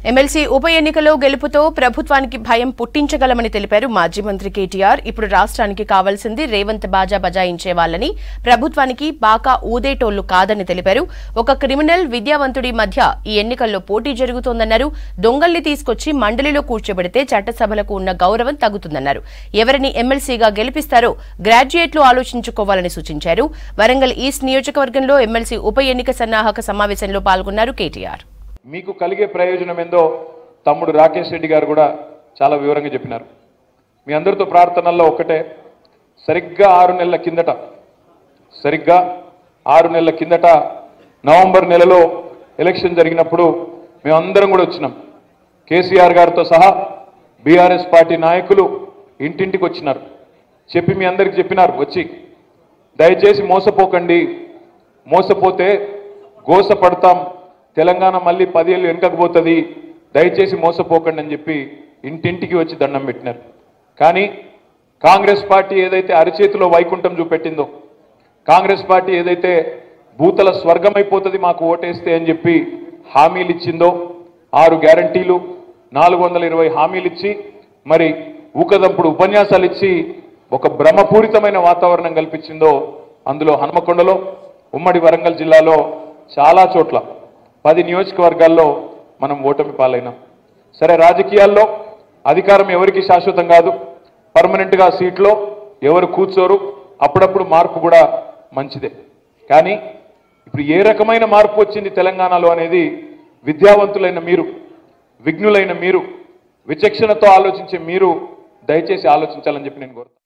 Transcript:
MLC ఉప ఎన్నికలో గెలుపుతో ప్రభుత్వానికి భయం పుట్టించగలమని తెలిపారు మాజీ మంత్రి కేటీఆర్. ఇప్పుడు రాష్ట్రానికి కావాల్సింది రేవంత్ బాజా బజాయించే వాళ్ళని, ప్రభుత్వానికి బాకా ఊదేటోళ్లు కాదని తెలిపారు. ఒక క్రిమినల్ విద్యావంతుడి మధ్య ఈ ఎన్నికల్లో పోటీ జరుగుతోందన్నారు. దొంగల్ని తీసుకొచ్చి మండలిలో కూర్చోబెడితే చట్టసభలకు ఉన్న గౌరవం తగ్గుతుందన్నారు. ఎవరిని ఎమ్మెల్సీగా గెలిపిస్తారో గ్రాడ్యుయేట్లు ఆలోచించుకోవాలని సూచించారు. వరంగల్ ఈస్ట్ నియోజకవర్గంలో ఎమ్మెల్సీ ఉప ఎన్నిక సన్నాహక సమావేశంలో పాల్గొన్నారు కేటీఆర్. మీకు కలిగే ప్రయోజనం ఏందో తమ్ముడు రాకేష్ రెడ్డి గారు కూడా చాలా వివరంగా చెప్పినారు. మీ అందరితో ప్రార్థనల్లో ఒకటే, సరిగ్గా 6 నెలల కిందట నవంబర్ నెలలో ఎలక్షన్ జరిగినప్పుడు మేమందరం కూడా వచ్చినాం. కేసీఆర్ గారితో సహా బీఆర్ఎస్ పార్టీ నాయకులు ఇంటింటికి వచ్చినారు. చెప్పి మీ అందరికి చెప్పినారు, వచ్చి దయచేసి మోసపోకండి, మోసపోతే గోసపడతాం, తెలంగాణ మళ్ళీ 10 ఏళ్ళు వెనుకపోతుంది, దయచేసి మోసపోకండి అని చెప్పి ఇంటింటికి వచ్చి దండం పెట్టినారు. కానీ కాంగ్రెస్ పార్టీ ఏదైతే అరిచేతిలో వైకుంఠం చూపెట్టిందో, కాంగ్రెస్ పార్టీ ఏదైతే భూతల స్వర్గమైపోతుంది మాకు ఓటేస్తే అని చెప్పి హామీలు ఇచ్చిందో, 6 గ్యారంటీలు 420 హామీలు ఇచ్చి మరి ఊకదంపుడు ఉపన్యాసాలు ఇచ్చి ఒక భ్రమపూరితమైన వాతావరణం కల్పించిందో, అందులో హనుమకొండలో, ఉమ్మడి వరంగల్ జిల్లాలో చాలా చోట్ల 10 నియోజకవర్గాల్లో మనం ఓటమి పాలైనాం. సరే, రాజకీయాల్లో అధికారం ఎవరికి శాశ్వతం కాదు, పర్మనెంట్గా సీట్లో ఎవరు కూర్చోరు, అప్పుడప్పుడు మార్పు కూడా మంచిదే. కానీ ఇప్పుడు ఏ రకమైన మార్పు వచ్చింది తెలంగాణలో అనేది విద్యావంతులైన మీరు, విఘ్నులైన మీరు, విచక్షణతో ఆలోచించే మీరు దయచేసి ఆలోచించాలని చెప్పి నేను కోరుతాను.